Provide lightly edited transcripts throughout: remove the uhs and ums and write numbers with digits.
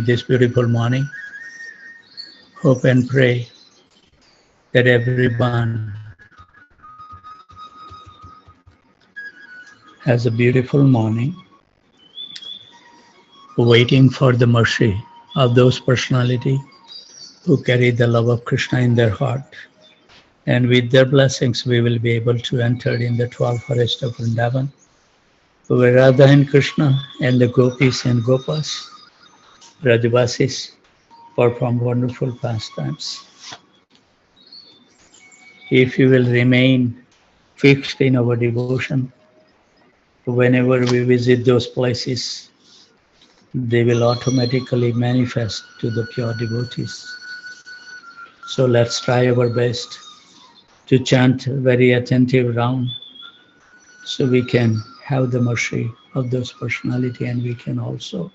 this beautiful morning. Hope and pray that everyone has a beautiful morning, waiting for the mercy of those personality who carry the love of Krishna in their heart. And with their blessings, we will be able to enter in the 12 forest of Vrindavan, where Radha and Krishna and the gopis and gopas, Rajavasis, perform wonderful pastimes. If you will remain fixed in our devotion, whenever we visit those places, they will automatically manifest to the pure devotees. So let's try our best to chant very attentive round so we can have the mercy of those personality and we can also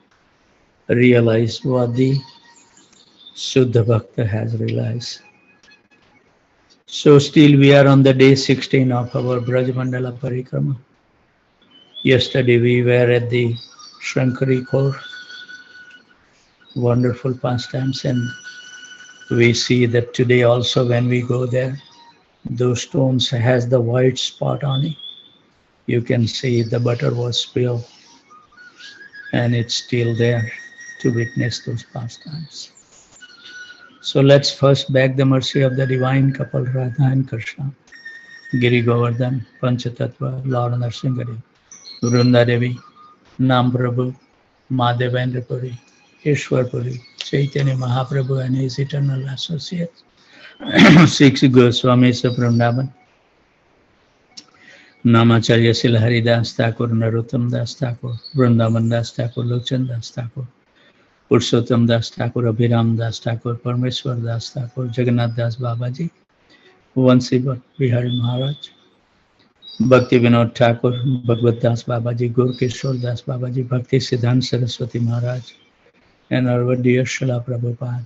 realize what the Suddha Bhakta has realized. So still we are on the day 16 of our Braj Mandala Parikrama. Yesterday we were at the Shankari Core, wonderful pastimes, and we see that today also when we go there, those stones has the white spot on it. You can see the butter was spilled and it's still there to witness those pastimes. So let's first beg the mercy of the divine couple Radha and Krishna, Giri Govardhan, Panchatattva, Lord Narsingari, Vrunda Devi, Nam Prabhu, Madhavendra Puri, Ishwar Puri, Chaitanya Mahaprabhu and his eternal associates, six Goswamis of Vrindavan, Namacharya Sila Haridas Thakur, Narottam Das Thakur, Vrindavan Das Thakur, Lochan Das Thakur, Purushottam Das Thakur, Abhiram Das Thakur, Parmeshwar Das Thakur, Jagannath Das Babaji, Vansi Bihari Maharaj, Bhakti Vinod Thakur, Bhagavad Das Babaji, Gur Kishore Das Babaji, Bhakti Siddhanta Saraswati Maharaj, and our dear Srila Prabhupada,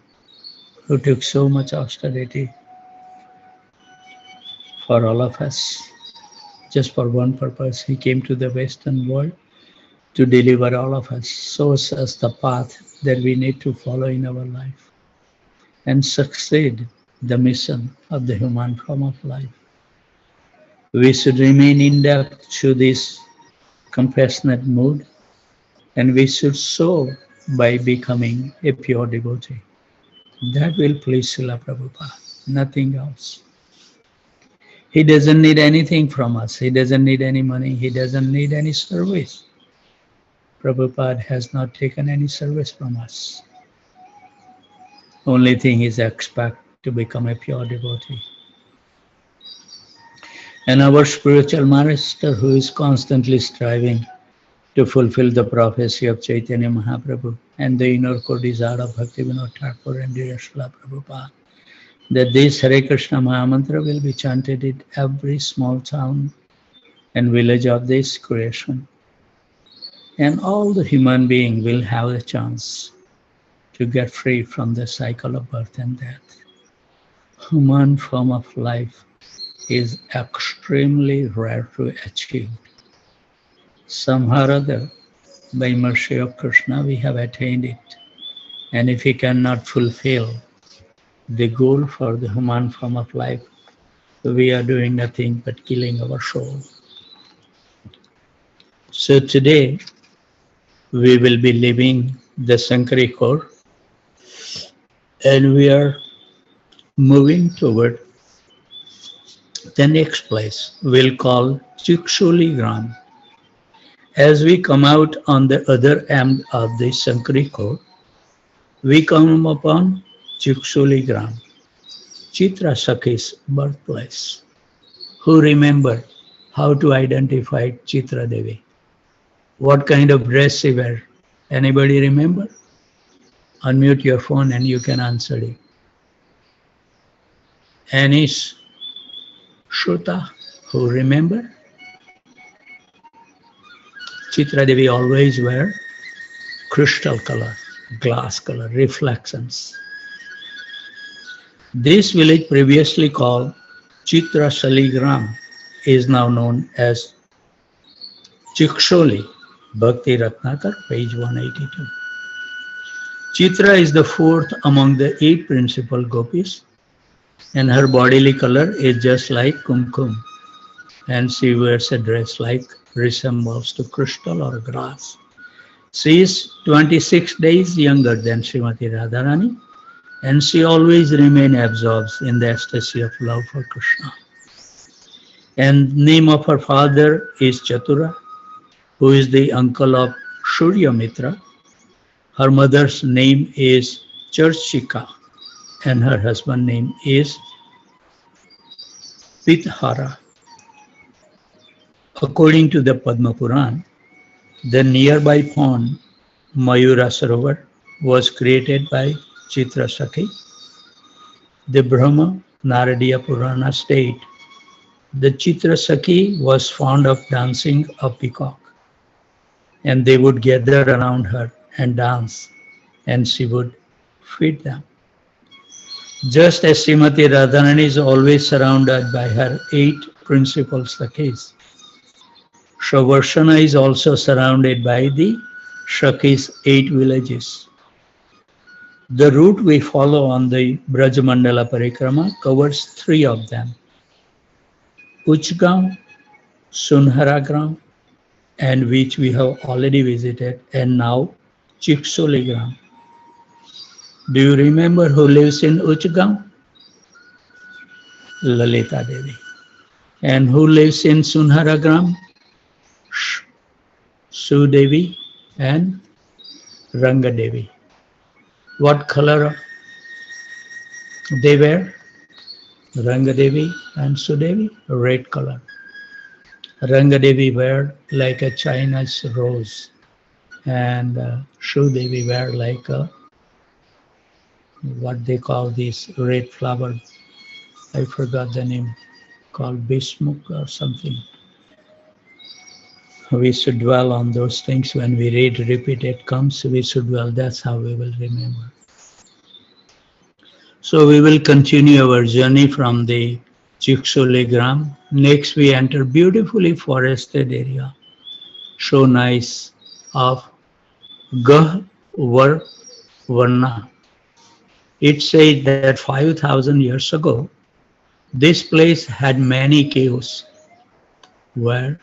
who took so much austerity for all of us. Just for one purpose, he came to the Western world to deliver all of us, shows us the path that we need to follow in our life and succeed the mission of the human form of life. We should remain indebted to this compassionate mood, and we should sow by becoming a pure devotee. That will please Srila Prabhupada, nothing else. He doesn't need anything from us. He doesn't need any money. He doesn't need any service. Prabhupada has not taken any service from us. Only thing is expect to become a pure devotee. And our spiritual master who is constantly striving to fulfill the prophecy of Chaitanya Mahaprabhu and the inner core desire of Bhakti Vinod Thakur and dear Srila Prabhupada, that this Hare Krishna Mahamantra will be chanted in every small town and village of this creation. And all the human beings will have a chance to get free from the cycle of birth and death. Human form of life is extremely rare to achieve. Somehow or other, by mercy of Krishna, we have attained it. And if we cannot fulfill the goal for the human form of life, we are doing nothing but killing our soul. So today, we will be leaving the Sankari core and we are moving toward the next place we'll call Chiksholi Gram. As we come out on the other end of the Sankari core, we come upon Chiksholi Gram, Chitra Sakhi's birthplace. Who remember how to identify Chitra Devi? What kind of dress she wear? Anybody remember? Unmute your phone and you can answer it. Anish, Shruta, who remember? Chitra Devi always wear crystal color, glass color, reflections. This village previously called Chitra Saligram is now known as Chiksholi. Bhakti Ratnakar, page 182. Chitra is the fourth among the 8 principal gopis, and her bodily color is just like kumkum, and she wears a dress like resembles to crystal or glass. She is 26 days younger than Srimati Radharani, and she always remains absorbed in the ecstasy of love for Krishna. And name of her father is Chatura, who is the uncle of Surya Mitra. Her mother's name is Charchika, and her husband's name is Pithara. According to the Padma Puran, the nearby pond Mayura Sarovar was created by Chitra Sakhi. The Brahma Naradiya Purana state the Chitra Sakhi was fond of dancing a peacock, and they would gather around her and dance, and she would feed them. Just as Srimati Radharani is always surrounded by her 8 principal Sakhis, Shravarshana is also surrounded by the Sakhis' 8 villages. The route we follow on the Brajamandala Parikrama covers 3 of them: Uchgaon, Sunharagram, and which we have already visited, and now Chiksoligram. Do you remember who lives in Uchgaon? Lalita Devi. And who lives in Sunharagram? Sudevi and Ranga Devi. What color they wear? Ranga Devi and Sudevi, red color. Ranga Devi wear like a China's rose, and Sudevi wear like a, what they call this red flower. I forgot the name, called Bismuk or something. We should dwell on those things when we read repeated comes. We should dwell. That's how we will remember. So we will continue our journey from the Chiksoligram. Next we enter beautifully forested area, so nice, of Gahvarna. It says that 5,000 years ago, this place had many caves where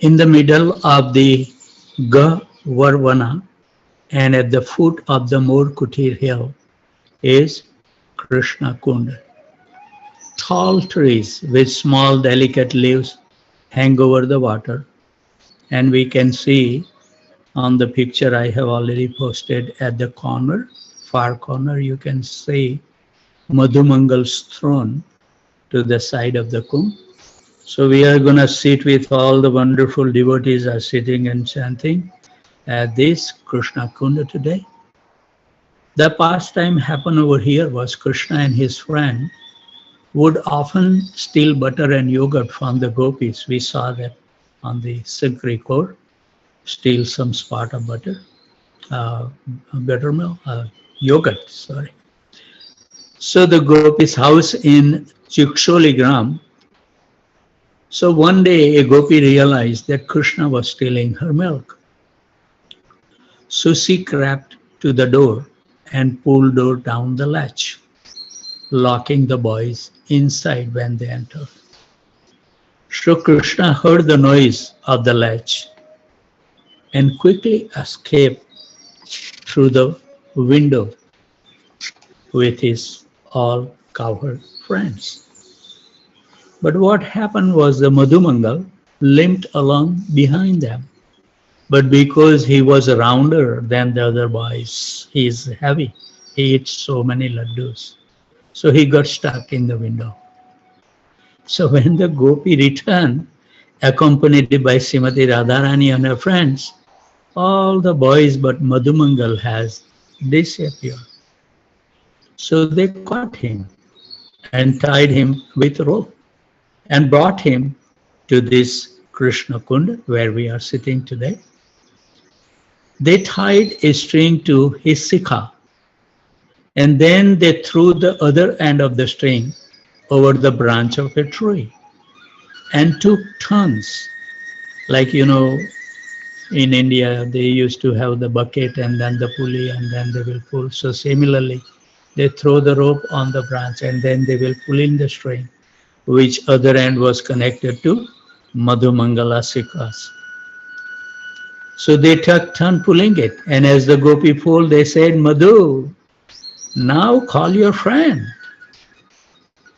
in the middle of the Gahvarvana and at the foot of the Morkutir hill is Krishna Kund. Tall trees with small delicate leaves hang over the water, and we can see on the picture I have already posted at the corner, far corner, you can see Madhumangal's throne to the side of the Kumbh. So we are going to sit with all the wonderful devotees are sitting and chanting at this Krishna Kunda today. The pastime happened over here was Krishna and his friend would often steal butter and yogurt from the gopis. We saw that on the silk record, steal some spot of butter, buttermilk, yogurt, sorry. So the gopis' house in Chiksoligram. So one day a gopi realized that Krishna was stealing her milk. So she crept to the door and pulled door down the latch, locking the boys inside when they entered. So Krishna heard the noise of the latch and quickly escaped through the window with his all cowherd friends. But what happened was the Madhumangal limped along behind them. But because he was rounder than the other boys, he is heavy. He eats so many laddus. So he got stuck in the window. So when the gopi returned, accompanied by Srimati Radharani and her friends, all the boys but Madhumangal has disappeared. So they caught him and tied him with rope and brought him to this Krishna Kund where we are sitting today. They tied a string to his sikha, and then they threw the other end of the string over the branch of a tree. and took tons. Like, in India, they used to have the bucket and then the pulley and then they will pull. So similarly, they throw the rope on the branch and then they will pull in the string, which other end was connected to Madhu Mangala Sikas. So they took turn pulling it. And as the gopi pulled, they said, Madhu, now call your friend.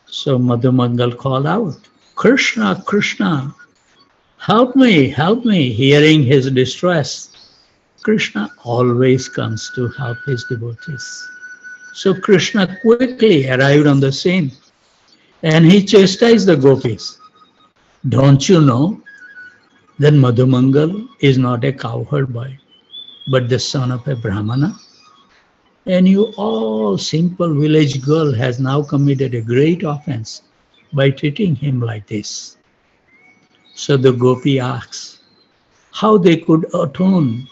So Madhu Mangal called out, Krishna, Krishna, help me, hearing his distress. Krishna always comes to help his devotees. So Krishna quickly arrived on the scene and he chastised the gopis. Don't you know that Madhumangal is not a cowherd boy, but the son of a Brahmana? And you all simple village girl has now committed a great offense by treating him like this. So the gopi asks how they could atone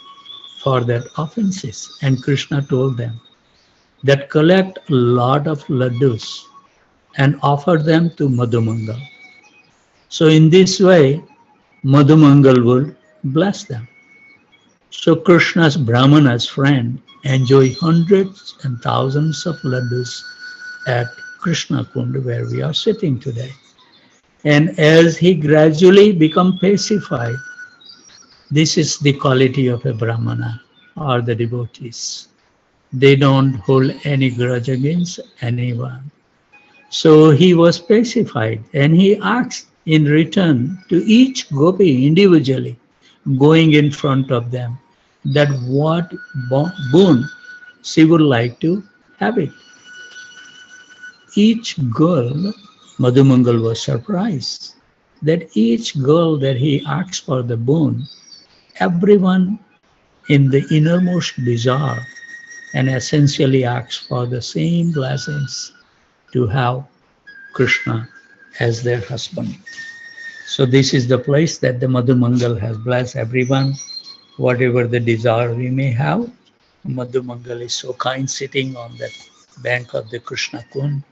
for their offenses. And Krishna told them that collect a lot of laddus and offer them to Madhumangal. So in this way, Madhumangal would bless them. So Krishna's Brahmana's friend enjoy hundreds and thousands of laddus at Krishna Kund where we are sitting today. And as he gradually become pacified, this is the quality of a Brahmana or the devotees. They don't hold any grudge against anyone. So he was pacified and he asked in return to each gopi individually, going in front of them, that what boon she would like to have it. Each girl, Madhumangal was surprised that each girl that he asked for the boon, everyone in the innermost desire and essentially asked for the same blessings to have Krishna as their husband. So this is the place that the Madhumangal has blessed everyone. Whatever the desire we may have, Madhumangal is so kind sitting on that bank of the Krishna Kund.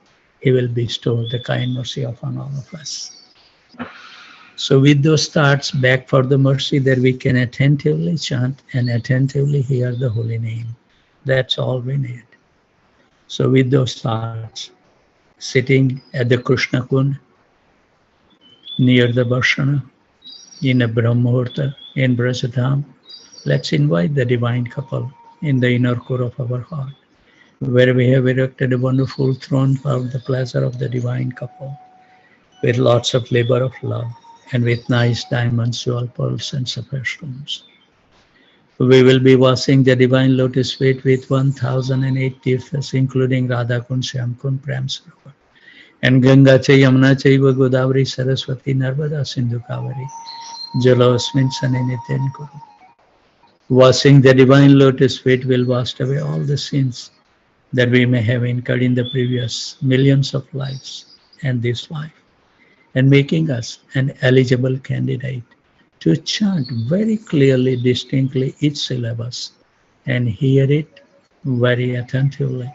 He will bestow the kind mercy upon all of us. So with those thoughts back for the mercy that we can attentively chant and attentively hear the holy name. That's all we need. So with those thoughts, sitting at the Krishna Kund, near the Varshana, in a Brahmahurta, in Brajadham, let's invite the divine couple in the inner core of our heart, where we have erected a wonderful throne for the pleasure of the divine couple, with lots of labor of love, and with nice diamonds, jewel pearls, and sapphire stones. We will be washing the divine lotus feet with 1008 tirthas, including Radha Kund, Shyam Kund, Prem Sarovar, and Ganga Cha, Yamuna Chaiva, Godavari, Saraswati, Narmada, Sindhu Kavari, Jalosmin Saninitin Kuru. Washing the divine lotus feet will wash away all the sins that we may have incurred in the previous millions of lives and this life, and making us an eligible candidate to chant very clearly, distinctly each syllabus and hear it very attentively.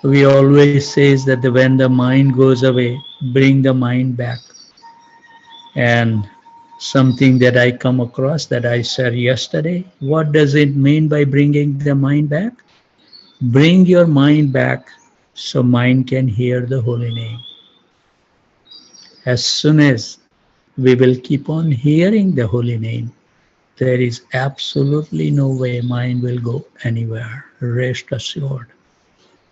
We always say that when the mind goes away, bring the mind back. And something that I come across that I said yesterday, what does it mean by bringing the mind back? Bring your mind back so mind can hear the holy name. As soon as we will keep on hearing the holy name, there is absolutely no way mind will go anywhere. Rest assured.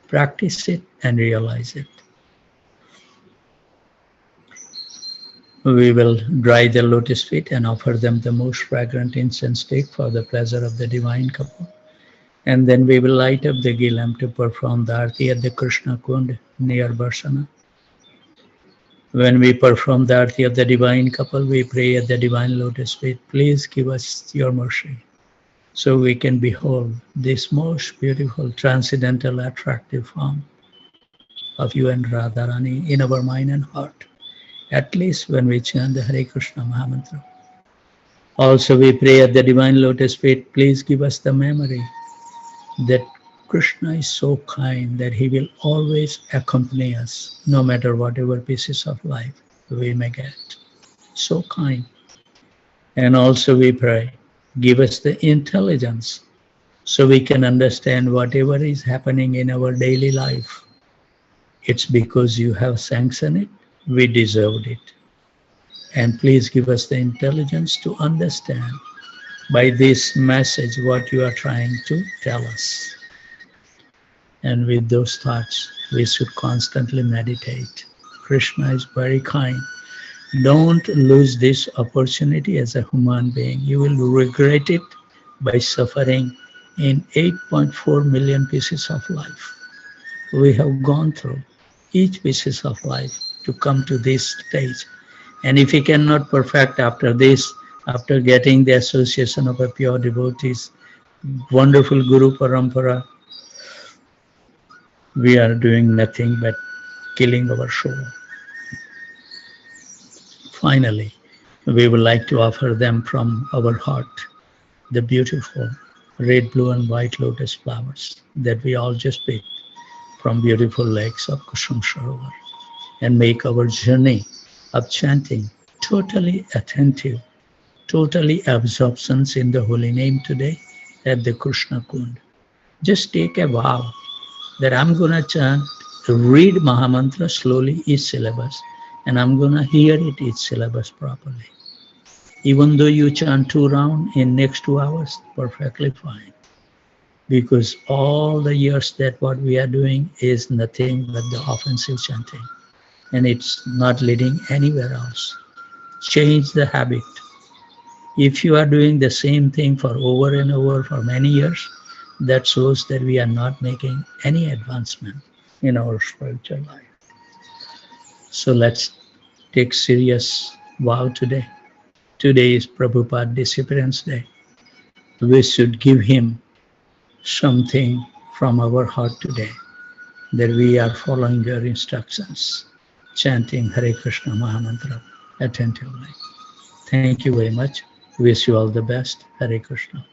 Practice it and realize it. We will dry the lotus feet and offer them the most fragrant incense stick for the pleasure of the divine couple. And then we will light up the ghee lamp to perform the arti at the Krishna Kund near Barsana. When we perform the arti of the divine couple, we pray at the divine lotus feet, please give us your mercy, so we can behold this most beautiful, transcendental, attractive form of you and Radharani in our mind and heart, at least when we chant the Hare Krishna Mahamantra. Also we pray at the divine lotus feet, please give us the memory that Krishna is so kind that he will always accompany us, no matter whatever pieces of life we may get. so kind. And also we pray, give us the intelligence so we can understand whatever is happening in our daily life. It's because you have sanctioned it, we deserved it. And please give us the intelligence to understand by this message what you are trying to tell us. And with those thoughts, we should constantly meditate. Krishna is very kind. Don't lose this opportunity as a human being. You will regret it by suffering in 8.4 million pieces of life. We have gone through each pieces of life to come to this stage. And if we cannot perfect after this, after getting the association of a pure devotees, wonderful Guru Parampara, we are doing nothing but killing our soul. Finally, we would like to offer them from our heart the beautiful red, blue, and white lotus flowers that we all just picked from beautiful lakes of Kusum Sarovar, and make our journey of chanting totally attentive, totally absorptions in the holy name today at the Krishna Kund. Just take a vow that I'm going to chant, read Mahamantra slowly each syllabus, and I'm going to hear it each syllabus properly. Even though you chant 2 rounds in next 2 hours, perfectly fine. Because all the years that what we are doing is nothing but the offensive chanting. And it's not leading anywhere else. Change the habit. If you are doing the same thing for over and over for many years, that shows that we are not making any advancement in our spiritual life. So let's take serious vow today. Today is Prabhupada Disappearance Day. We should give him something from our heart today, that we are following your instructions, chanting Hare Krishna Mahamantra attentively. Thank you very much. Wish you all the best. Hare Krishna.